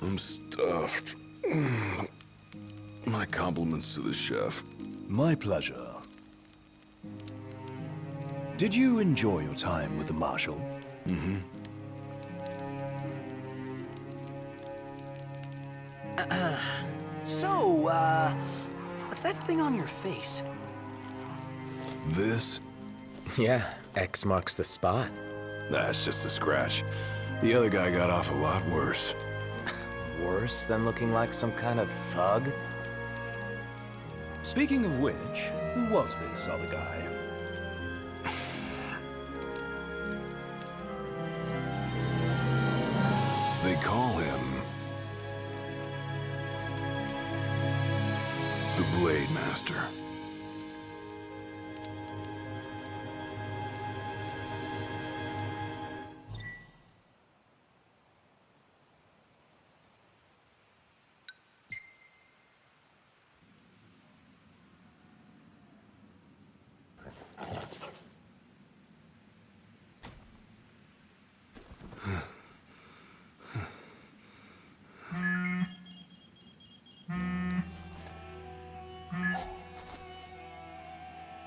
I'm stuffed. My compliments to the chef. My pleasure. Did you enjoy your time with the Marshal? Mm-hmm. What's that thing on your face? This? Yeah, X marks the spot. That's just a scratch. The other guy got off a lot worse. Worse than looking like some kind of thug? Speaking of which, who was this other guy? They call him the Blade Master.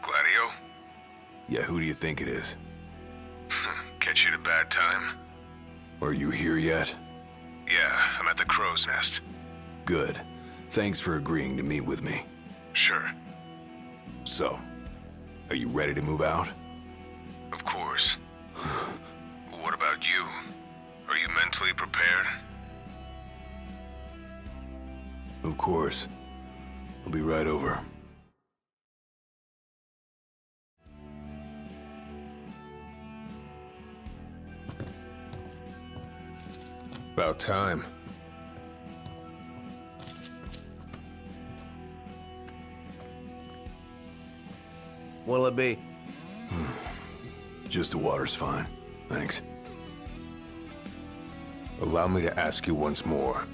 Gladio? Yeah, who do you think it is? Catch you at a bad time? Are you here yet? Yeah, I'm at the Crow's Nest. Good. Thanks for agreeing to meet with me. Sure. So, are you ready to move out? Of course. What about you? Are you mentally prepared? Of course. I'll be right over. About time. What'll it be? Just the water's fine. Thanks. Allow me to ask you once more.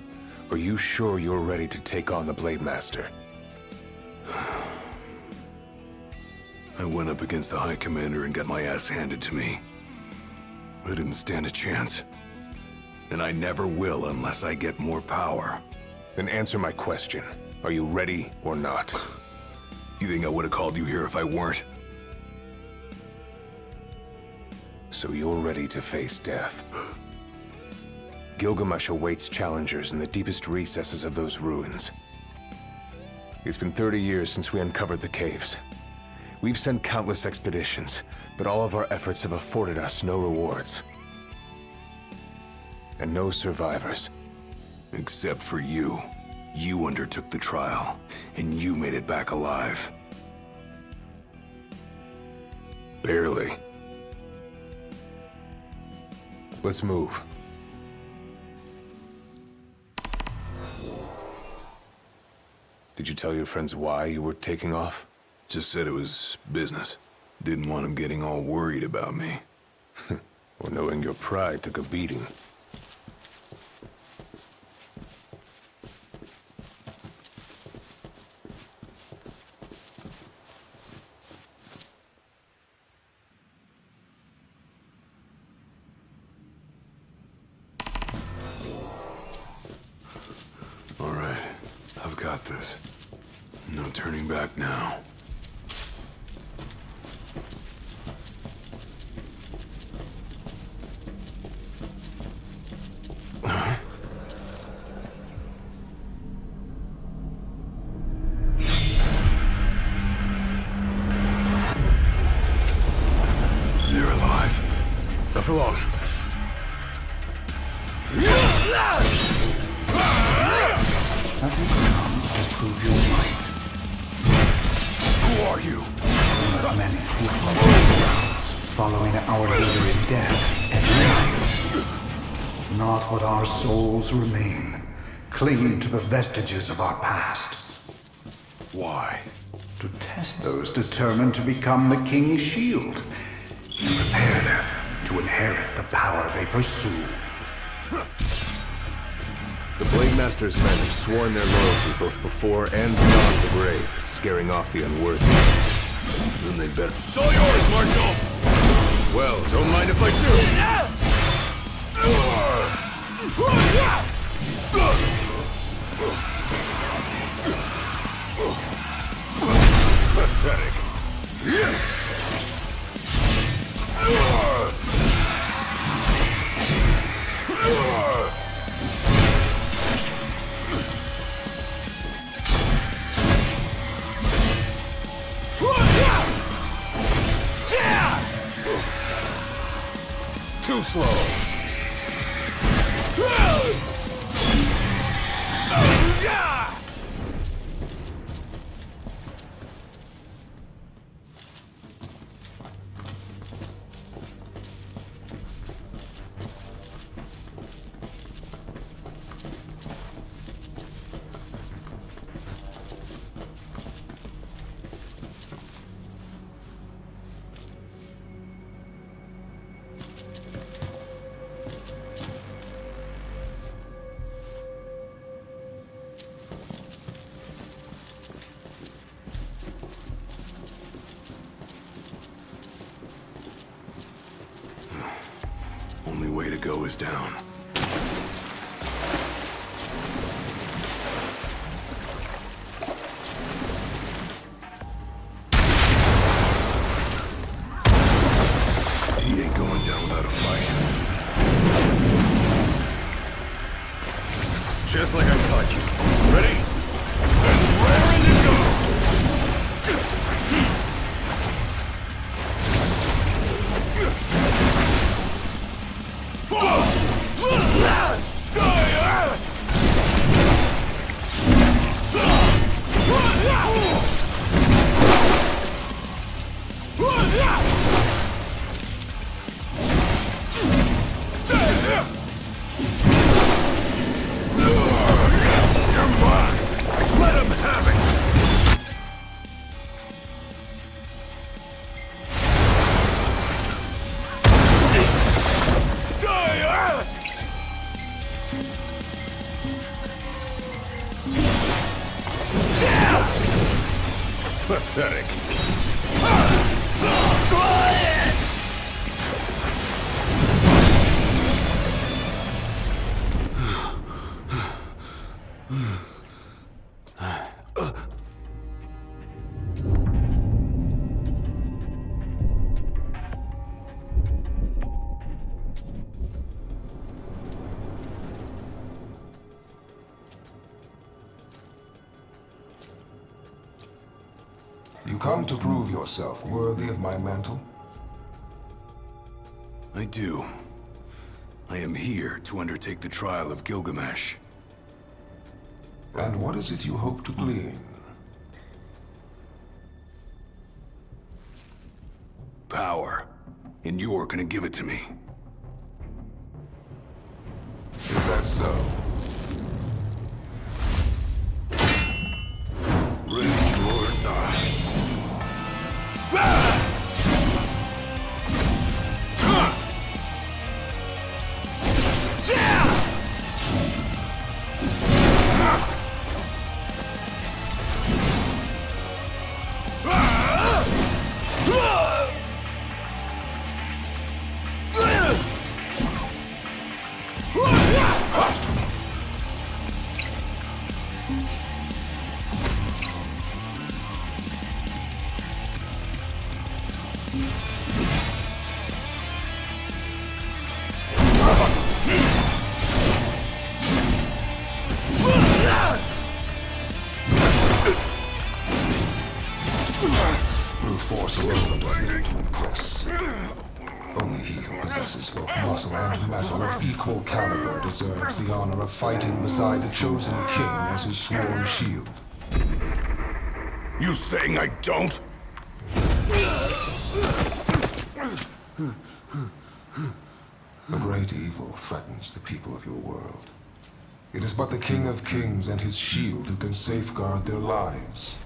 Are you sure you're ready to take on the Blade Master? I went up against the High Commander and got my ass handed to me. I didn't stand a chance. And I never will unless I get more power. Then answer my question. Are you ready or not? You think I would have called you here if I weren't? So you're ready to face death. Gilgamesh awaits challengers in the deepest recesses of those ruins. It's been 30 years since we uncovered the caves. We've sent countless expeditions, but all of our efforts have afforded us no rewards. And no survivors. Except for you. You undertook the trial, and you made it back alive. Barely. Let's move. Did you tell your friends why you were taking off? Just said it was business. Didn't want them getting all worried about me. Or knowing your pride took a beating. All right, I've got this. No turning back now. They're alive. Not for long. Have you come to prove your might? Who are you? One of many who haunt these grounds, following our leader in death and life. Not what our souls remain, clinging to the vestiges of our past. Why? To test those determined to become the King's shield, and prepare them to inherit the power they pursue. The Blade Master's men have sworn their loyalty both before and beyond the grave, scaring off the unworthy. Then they better... It's all yours, Marshal! Well, don't mind if I do! Pathetic. Too slow. Only way to go is down. He ain't going down without a fight. Just like I taught you. Ready? And raring to go! Pathetic. You come to prove yourself worthy of my mantle? I do. I am here to undertake the trial of Gilgamesh. And what is it you hope to glean? Power. And you're gonna give it to me. Is that so? Ready or not. Brute force alone does not to impress. Only he who possesses both muscle and metal of equal caliber deserves the honor of fighting beside the chosen king as his sworn shield. You saying I don't? A great evil threatens the people of your world. It is but the King of Kings and his shield who can safeguard their lives.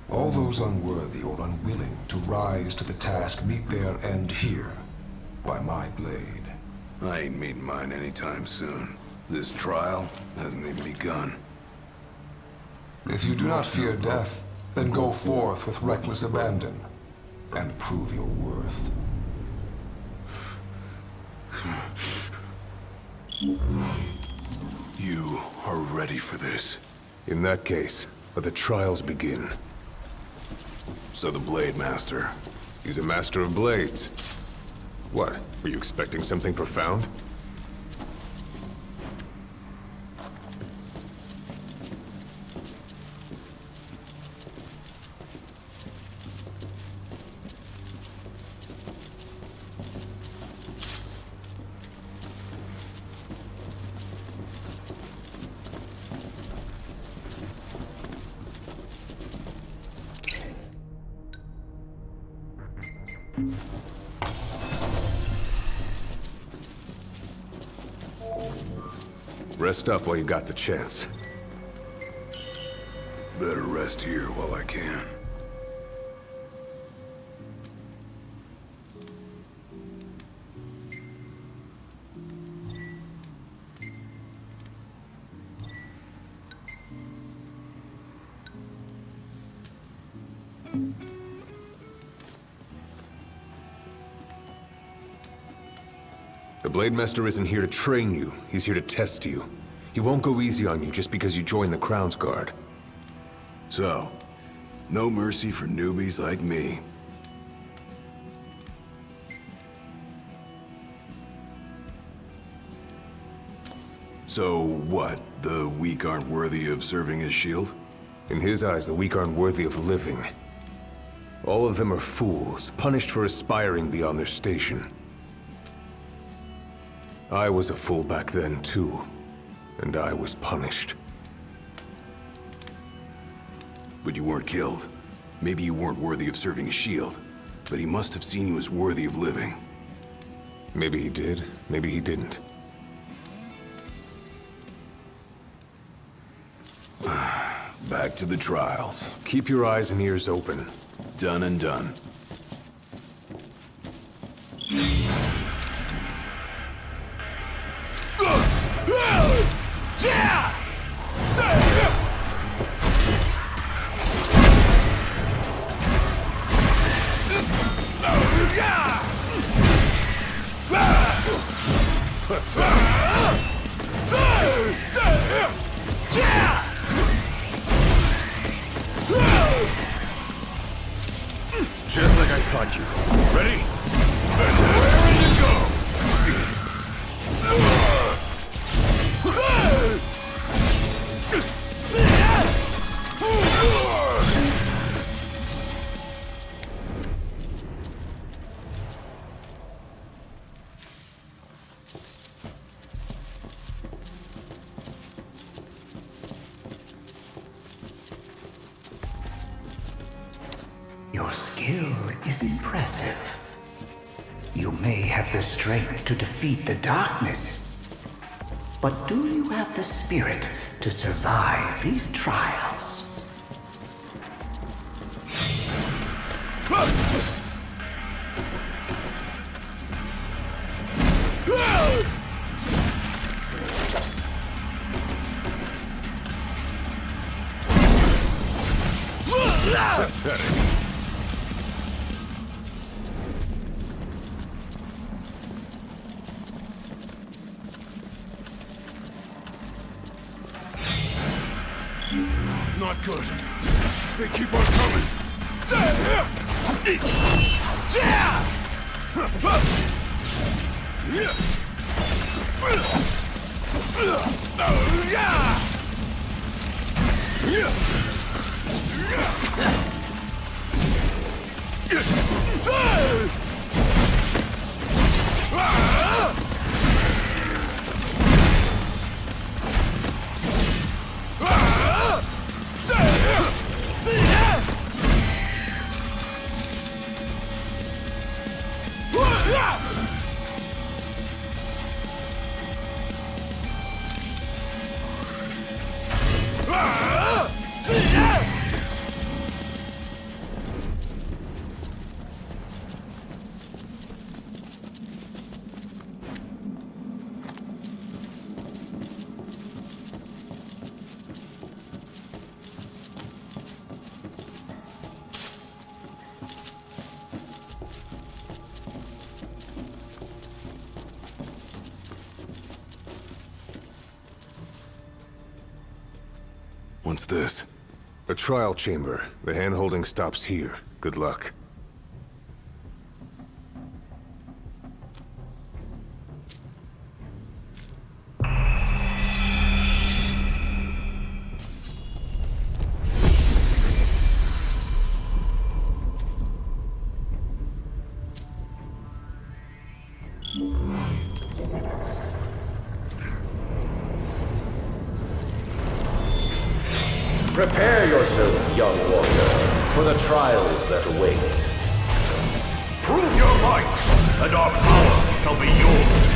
All those unworthy or unwilling to rise to the task meet their end here, by my blade. I ain't meeting mine anytime soon. This trial hasn't even begun. If you do not fear death, then go forth with reckless abandon, and prove your worth. You are ready for this. In that case, let the trials begin. So the Blade Master. He's a master of blades. What? Were you expecting something profound? Rest up while you got the chance. Better rest here while I can. The Blade Master isn't here to train you, he's here to test you. He won't go easy on you just because you joined the Crown's Guard. So, no mercy for newbies like me. So what? The weak aren't worthy of serving as shield? In his eyes, the weak aren't worthy of living. All of them are fools, punished for aspiring beyond their station. I was a fool back then, too. And I was punished. But you weren't killed. Maybe you weren't worthy of serving as shield, but he must have seen you as worthy of living. Maybe he did, maybe he didn't. Back to the trials. Keep your eyes and ears open. Done and done. Just like I taught you. Ready? And raring to go! Your skill is impressive. You may have the strength to defeat the darkness, but do you have the spirit to survive these trials? Pathetic. Not good. They keep on coming. What's this? A trial chamber. The hand-holding stops here. Good luck. Prepare yourself, young warrior, for the trials that await. Prove your might, and our power shall be yours.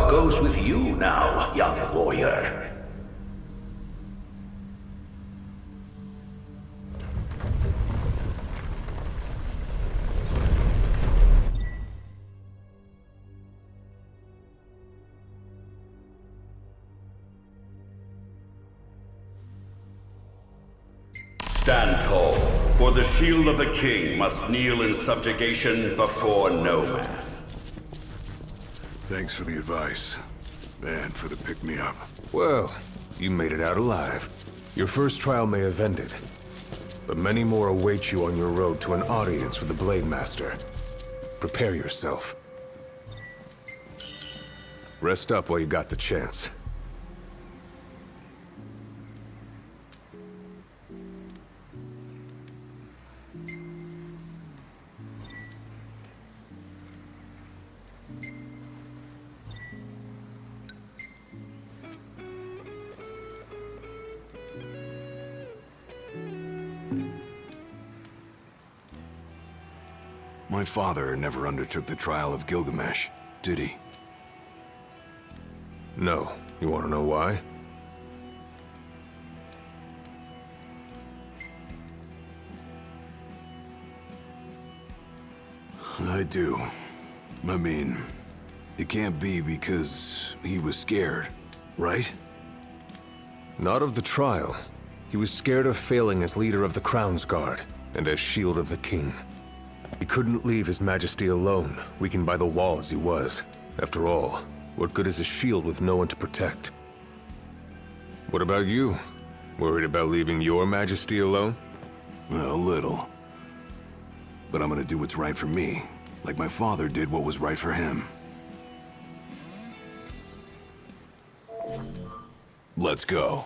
Goes with you now, young warrior. Stand tall, for the shield of the king must kneel in subjugation before no man. Thanks for the advice. And for the pick-me-up. Well, you made it out alive. Your first trial may have ended, but many more await you on your road to an audience with the Blade Master. Prepare yourself. Rest up while you got the chance. My father never undertook the trial of Gilgamesh, did he? No. You want to know why? I do. I mean, it can't be because he was scared, right? Not of the trial. He was scared of failing as leader of the Crown's Guard, and as Shield of the King. He couldn't leave His Majesty alone, weakened by the wall as he was. After all, what good is a shield with no one to protect? What about you? Worried about leaving your Majesty alone? A little. But I'm gonna do what's right for me, like my father did what was right for him. Let's go.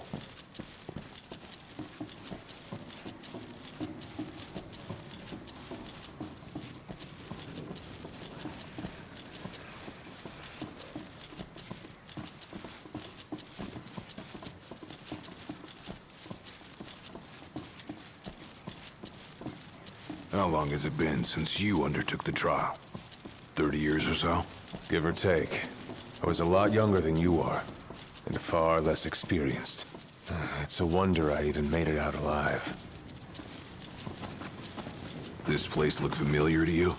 How long has it been since you undertook the trial? 30 years or so? Give or take. I was a lot younger than you are, and far less experienced. It's a wonder I even made it out alive. This place look familiar to you?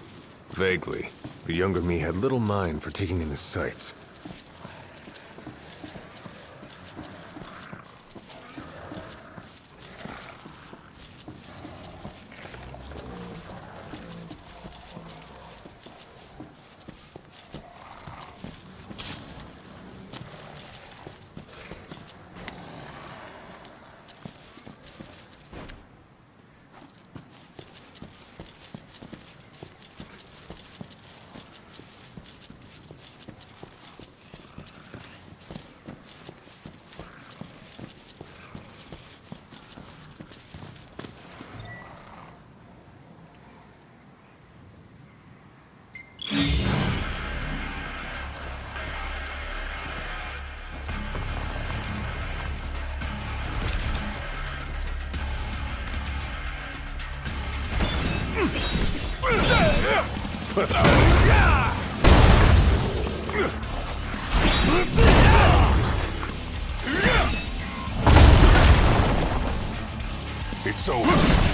Vaguely. The younger me had little mind for taking in the sights. It's over.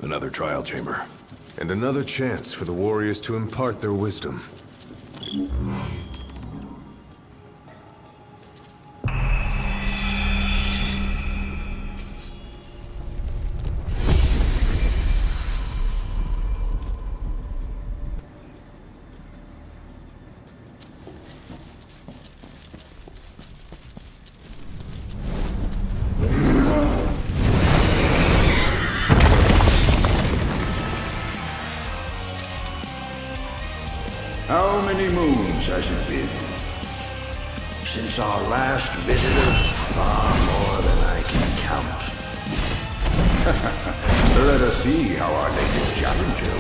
Another trial chamber. And another chance for the warriors to impart their wisdom. How many moons has it been? Since our last visitor? Far more than I can count. Let us see how our latest challenger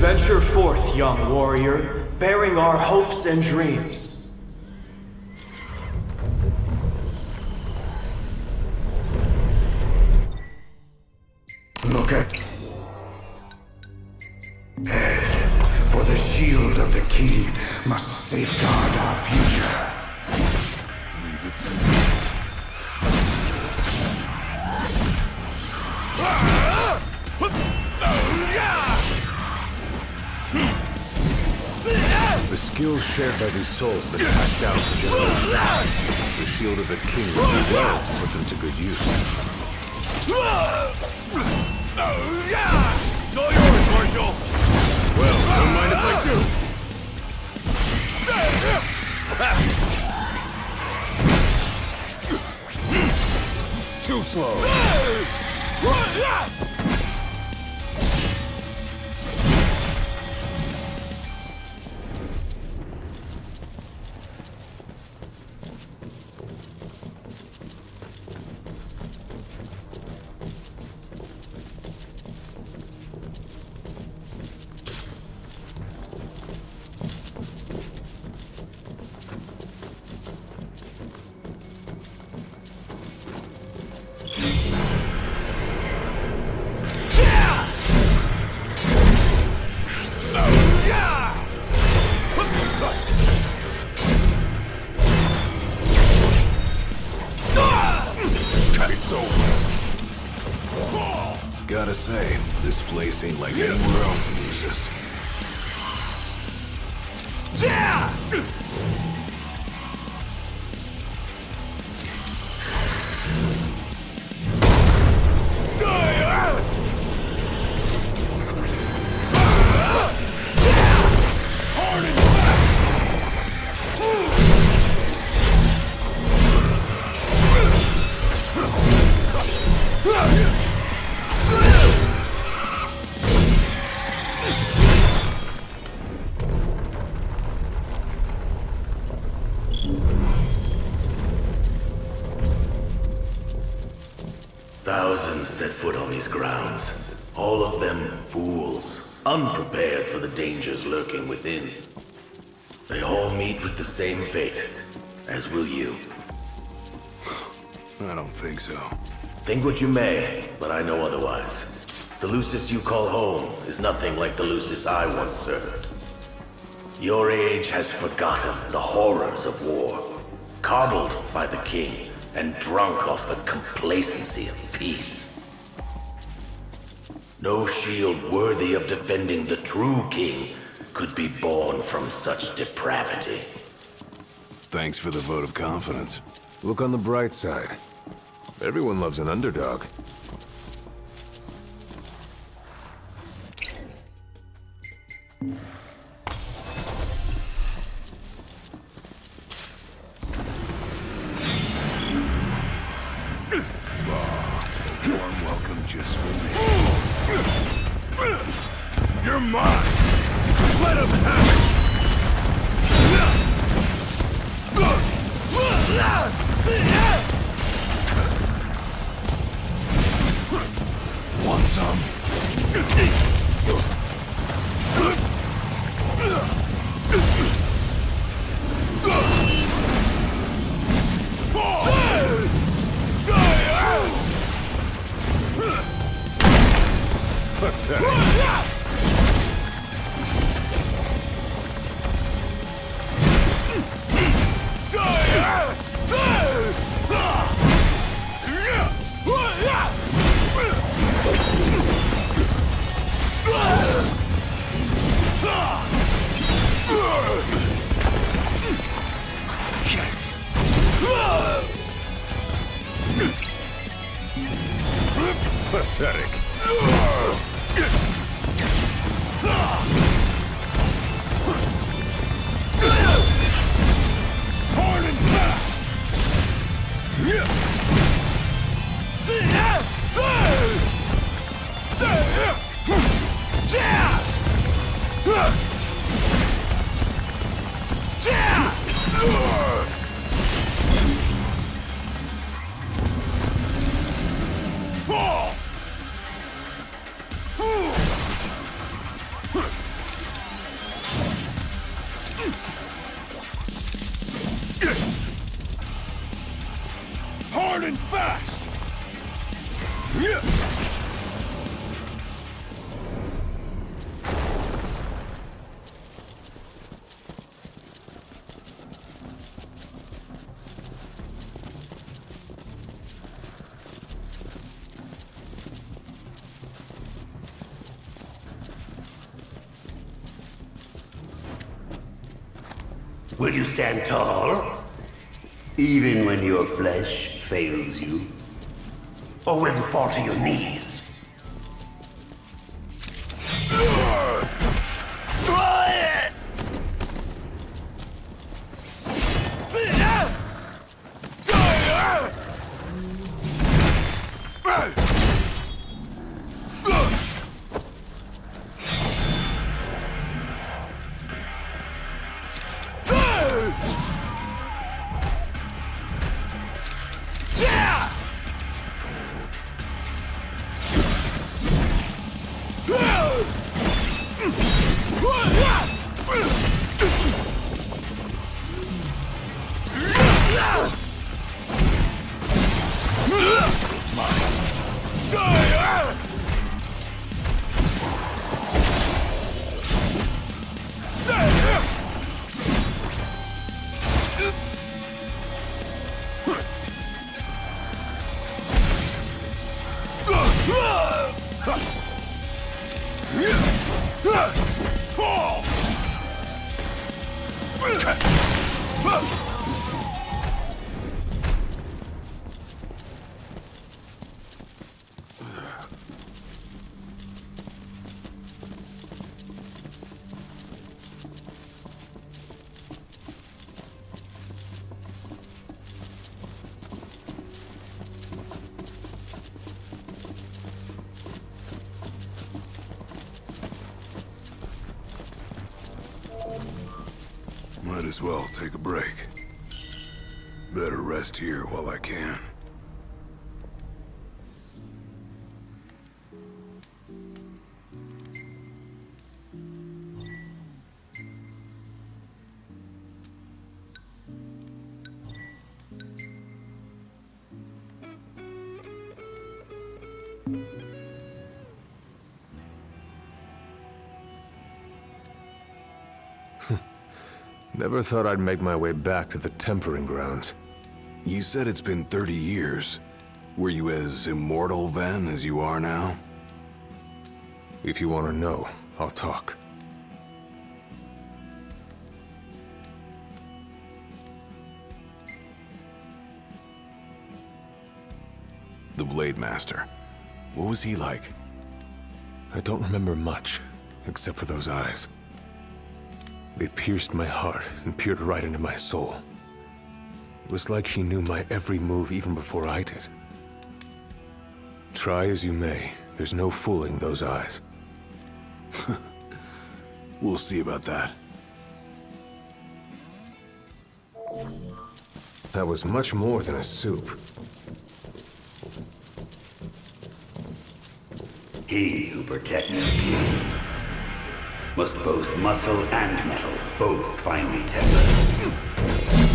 Venture forth, young warrior, bearing our hopes and dreams. look at. Head, for the shield of the king must safeguard our future. Leave it to me. The skills shared by these souls have been passed down for generations. The shield of the king would be well to put them to good use. It's all yours, Marshal! Well, don't mind if I do! Too slow! Gotta say, this place ain't like anywhere else in Lucis. Thousands set foot on these grounds. All of them fools, unprepared for the dangers lurking within. They all meet with the same fate, as will you. I don't think so. Think what you may, but I know otherwise. The Lucis you call home is nothing like the Lucis I once served. Your age has forgotten the horrors of war, coddled by the king, and drunk off the complacency of peace. No shield worthy of defending the true king could be born from such depravity. Thanks for the vote of confidence. Look on the bright side. Everyone loves an underdog. Warm welcome just for me. You're mine! Let him have it! Want some? Will you stand tall? Even when your flesh fails you? Or will you fall to your knees? Might as well take a break. Better rest here while I can. Never thought I'd make my way back to the tempering grounds. You said it's been 30 years. Were you as immortal then as you are now? If you want to know, I'll talk. The Blade Master. What was he like? I don't remember much, except for those eyes. They pierced my heart and peered right into my soul. It was like he knew my every move even before I did. Try as you may, there's no fooling those eyes. We'll see about that. That was much more than a soup. He who protects the king must boast muscle and metal, both finely tempered.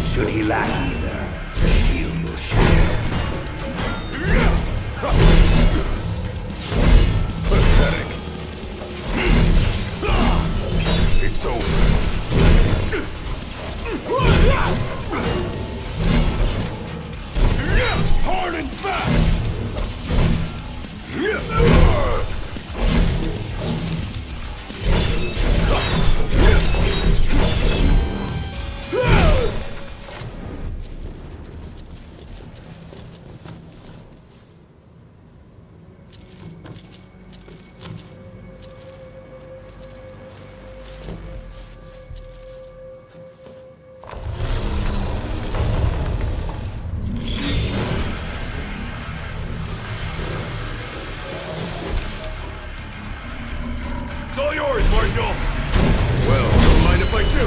Should he lack either, the shield will shatter. Pathetic. It's over. Hard and fast! It's all yours, Marshal! Well, don't mind if I do.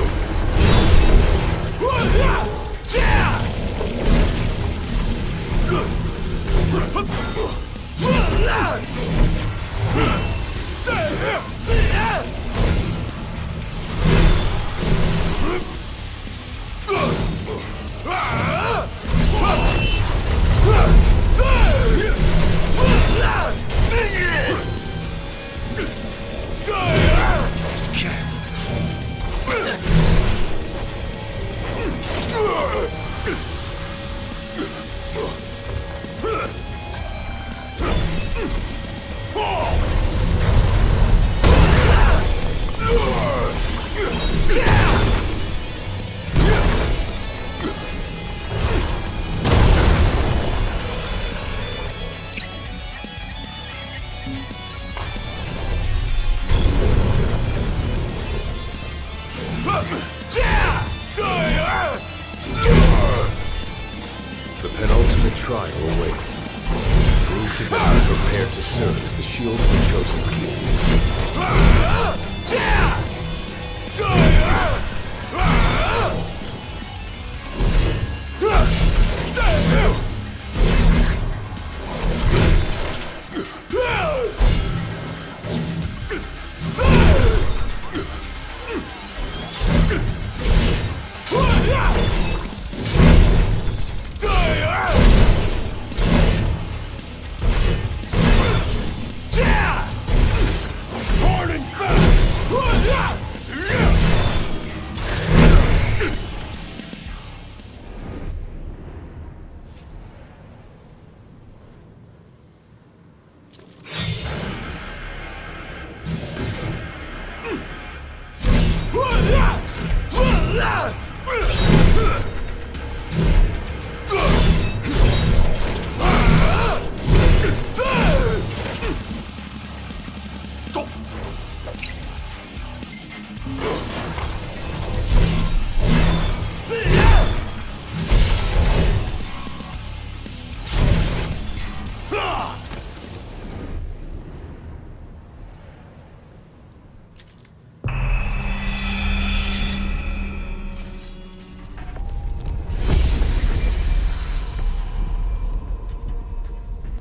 trial awaits. Prove to them you're prepared to serve as the shield of the chosen king.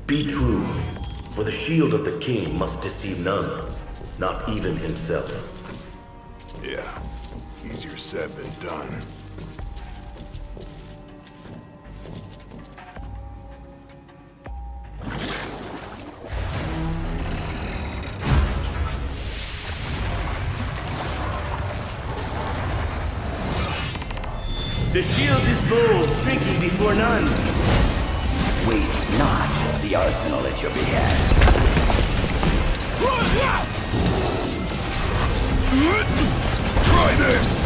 Be true, for the shield of the king must deceive none, not even himself. Yeah, easier said than done. The shield is bold, shrinking before none. Waste not the arsenal at your behest. Try this!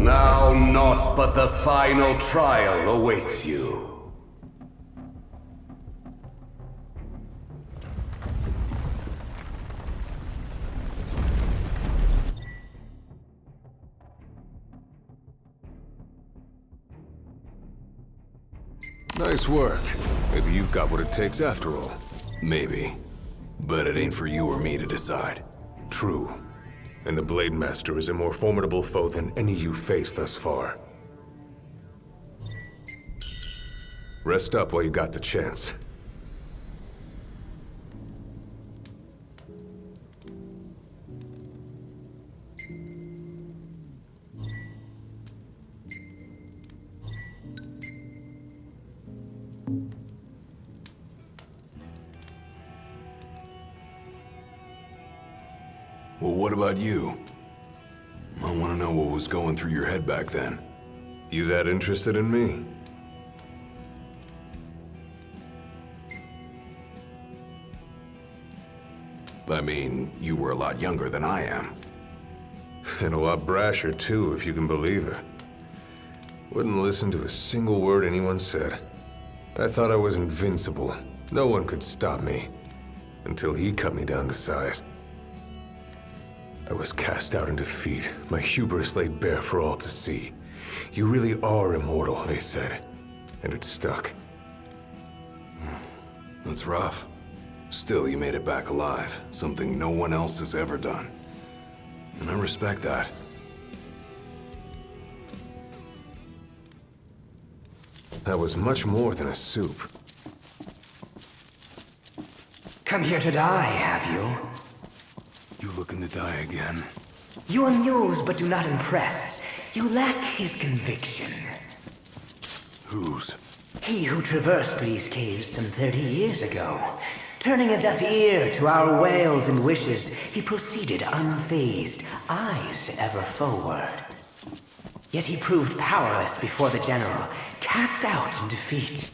Now naught but the final trial awaits you. Nice work. Maybe you've got what it takes after all. Maybe. But it ain't for you or me to decide. True. And the Blade Master is a more formidable foe than any you've faced thus far. Rest up while you got the chance. Well, what about you? I want to know what was going through your head back then. You that interested in me? I mean, you were a lot younger than I am. And a lot brasher, too, if you can believe it. Wouldn't listen to a single word anyone said. I thought I was invincible. No one could stop me. Until he cut me down to size. I was cast out in defeat, my hubris laid bare for all to see. You really are immortal, they said. And it stuck. That's rough. Still, you made it back alive, something no one else has ever done. And I respect that. That was much more than a soup. Come here to die, have you? You looking to die again? You amuse but do not impress. You lack his conviction. Whose? He who traversed these caves some 30 years ago. Turning a deaf ear to our wails and wishes, he proceeded unfazed, eyes ever forward. Yet he proved powerless before the general, cast out in defeat.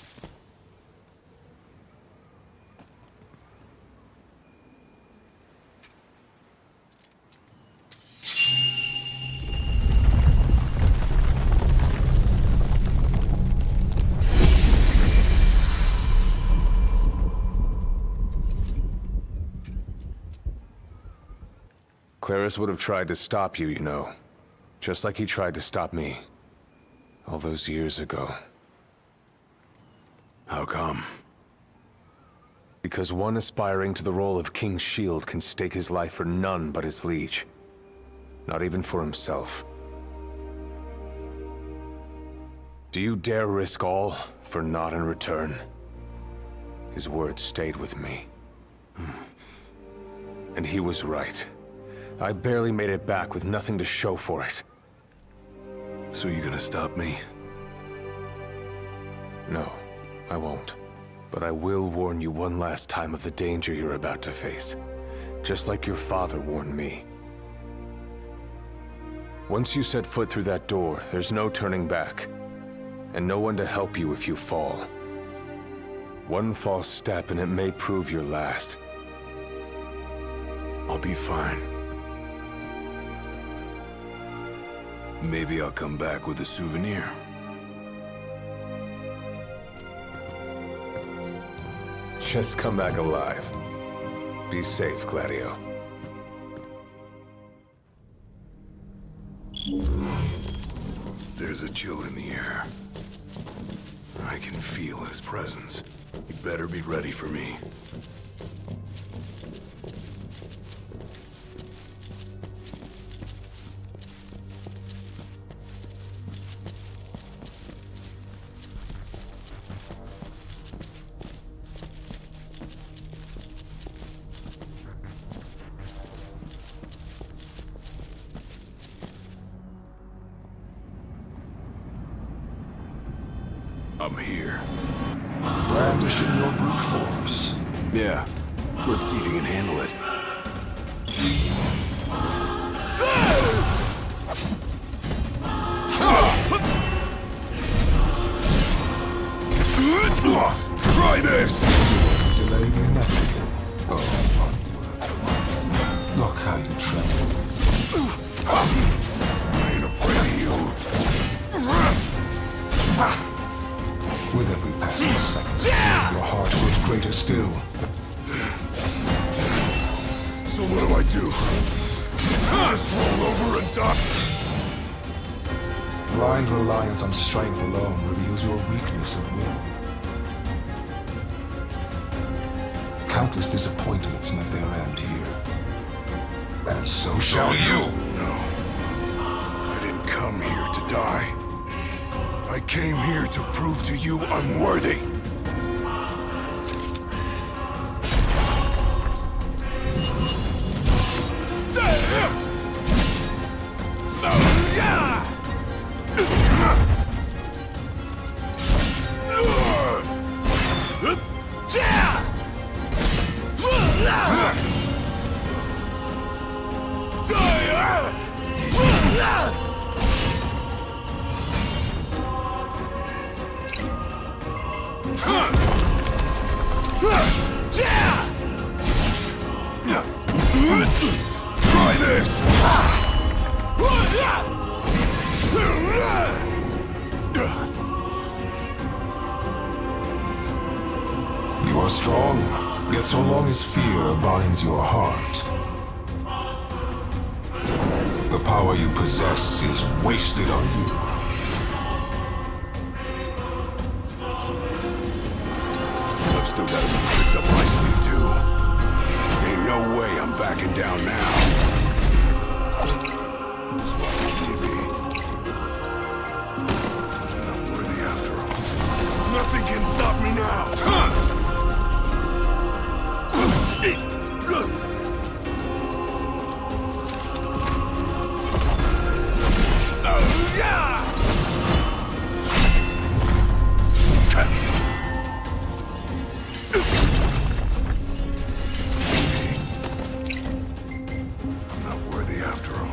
Claris would have tried to stop you, you know. Just like he tried to stop me. All those years ago. How come? Because one aspiring to the role of King's Shield can stake his life for none but his liege. Not even for himself. Do you dare risk all for naught in return? His words stayed with me. And he was right. I barely made it back with nothing to show for it. So you gonna stop me? No, I won't. But I will warn you one last time of the danger you're about to face. Just like your father warned me. Once you set foot through that door, there's no turning back. And no one to help you if you fall. One false step and it may prove your last. I'll be fine. Maybe I'll come back with a souvenir. Just come back alive. Be safe, Gladio. There's a chill in the air. I can feel his presence. You better be ready for me. I'm here. Brandishing your brute force. Yeah. Let's see if you can handle it. Try this! Delay the inevitable. Oh, look how you tremble. I ain't afraid of you. With every passing second, your heart grows greater still. So what do I do? Just roll over and die? Blind reliance on strength alone reveals your weakness of will. Countless disappointments met their end here. And so shall you! No. I didn't come here to die. I came here to prove to you I'm worthy. Try this! You are strong, yet so long as fear binds your heart, the power you possess is wasted on you. I've still got some tricks up my sleeve, too. Ain't no way I'm backing down now. That's what I need to be. I'm not worthy after all. Nothing can stop me now! I'm not worthy after all.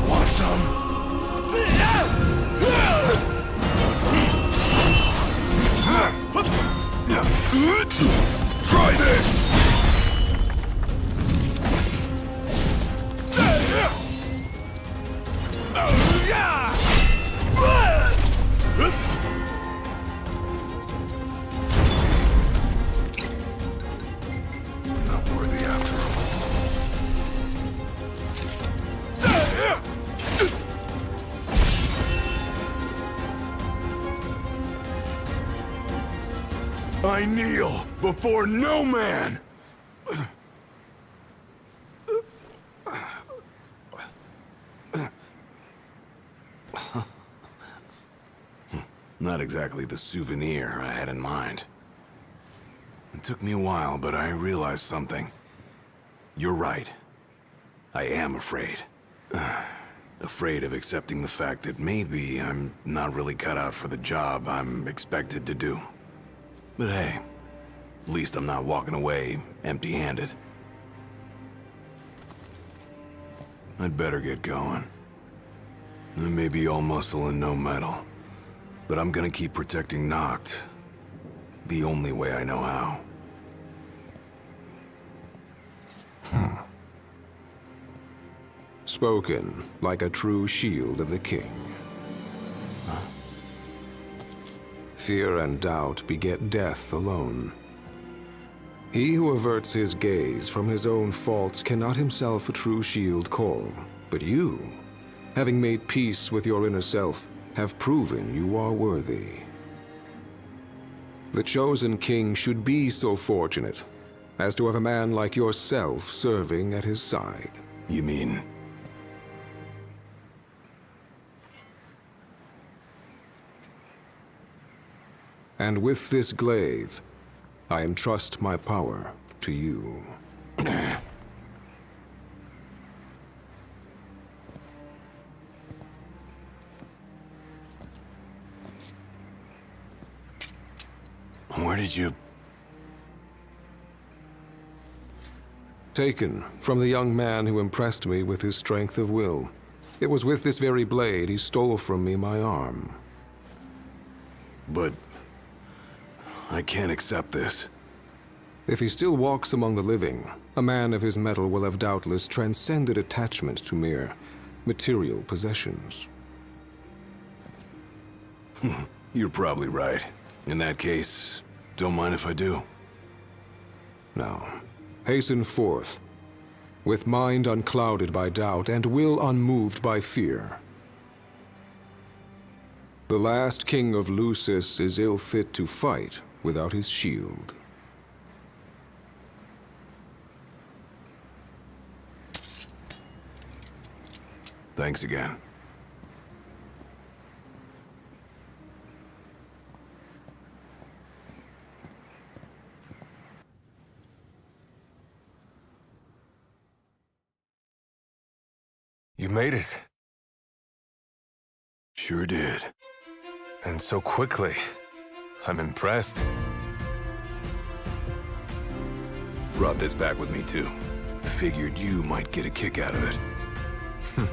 Want some? Try this! Not worthy after all. I kneel before no man! Not exactly the souvenir I had in mind. It took me a while, but I realized something. You're right. I am afraid. Afraid of accepting the fact that maybe I'm not really cut out for the job I'm expected to do. But hey, at least I'm not walking away empty-handed. I'd better get going. I may be all muscle and no metal, but I'm gonna keep protecting Noct. The only way I know how. Spoken like a true shield of the king. Fear and doubt beget death alone. He who averts his gaze from his own faults cannot himself a true shield call. But you, having made peace with your inner self, have proven you are worthy. The chosen king should be so fortunate as to have a man like yourself serving at his side. You mean... And with this glaive, I entrust my power to you. Where did you... Taken from the young man who impressed me with his strength of will. It was with this very blade he stole from me my arm. But... I can't accept this. If he still walks among the living, a man of his mettle will have doubtless transcended attachment to mere material possessions. You're probably right. In that case, don't mind if I do. Now, hasten forth, with mind unclouded by doubt and will unmoved by fear. The last king of Lucis is ill fit to fight without his shield. Thanks again. You made it. Sure did. And so quickly. I'm impressed. Brought this back with me, too. Figured you might get a kick out of it.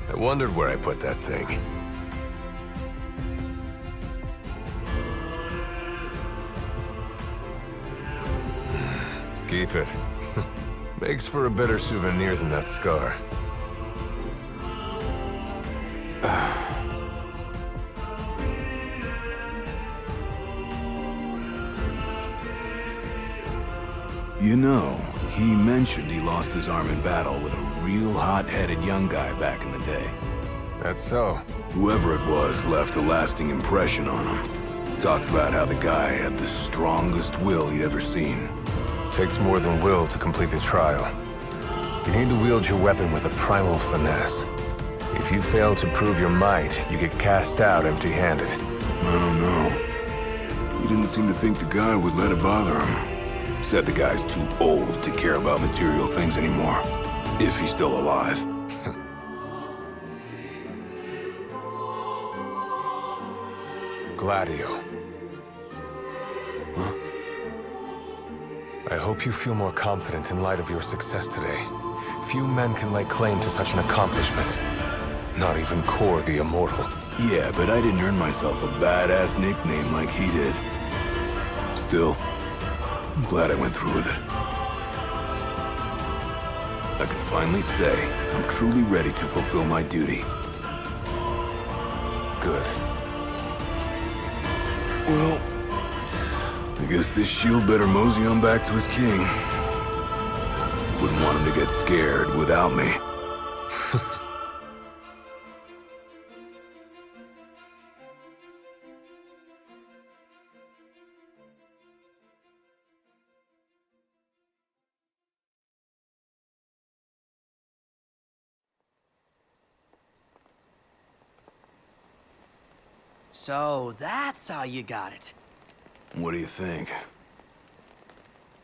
I wondered where I put that thing. Keep it. Makes for a better souvenir than that scar. You know, he mentioned he lost his arm in battle with a real hot-headed young guy back in the day. That's so. Whoever it was left a lasting impression on him. Talked about how the guy had the strongest will he'd ever seen. Takes more than will to complete the trial. You need to wield your weapon with a primal finesse. If you fail to prove your might, you get cast out empty-handed. I don't know. He didn't seem to think the guy would let it bother him. Said the guy's too old to care about material things anymore. If he's still alive. Gladio. Huh? I hope you feel more confident in light of your success today. Few men can lay claim to such an accomplishment. Not even Kor the Immortal. Yeah, but I didn't earn myself a badass nickname like he did. Still, I'm glad I went through with it. I can finally say I'm truly ready to fulfill my duty. Good. Well, I guess this shield better mosey on back to his king. Wouldn't want him to get scared without me. So that's how you got it. What do you think?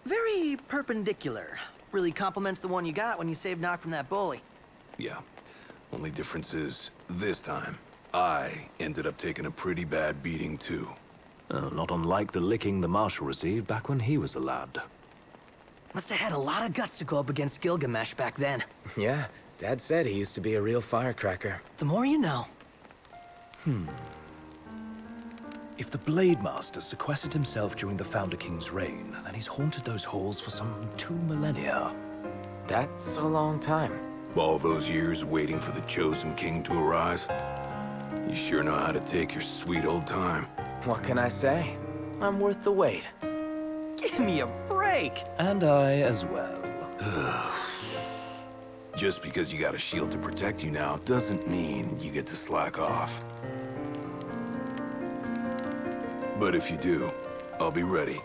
Very perpendicular. Really complements the one you got when you saved Nock from that bully. Yeah. Only difference is, this time, I ended up taking a pretty bad beating too. Not unlike the licking the Marshal received back when he was a lad. Must have had a lot of guts to go up against Gilgamesh back then. Yeah, Dad said he used to be a real firecracker. The more you know. If the Blade Master sequestered himself during the Founder King's reign, then he's haunted those halls for some 2 millennia. That's a long time. All those years waiting for the Chosen King to arise? You sure know how to take your sweet old time. What can I say? I'm worth the wait. Give me a break! And I as well. Just because you got a shield to protect you now doesn't mean you get to slack off. But if you do, I'll be ready.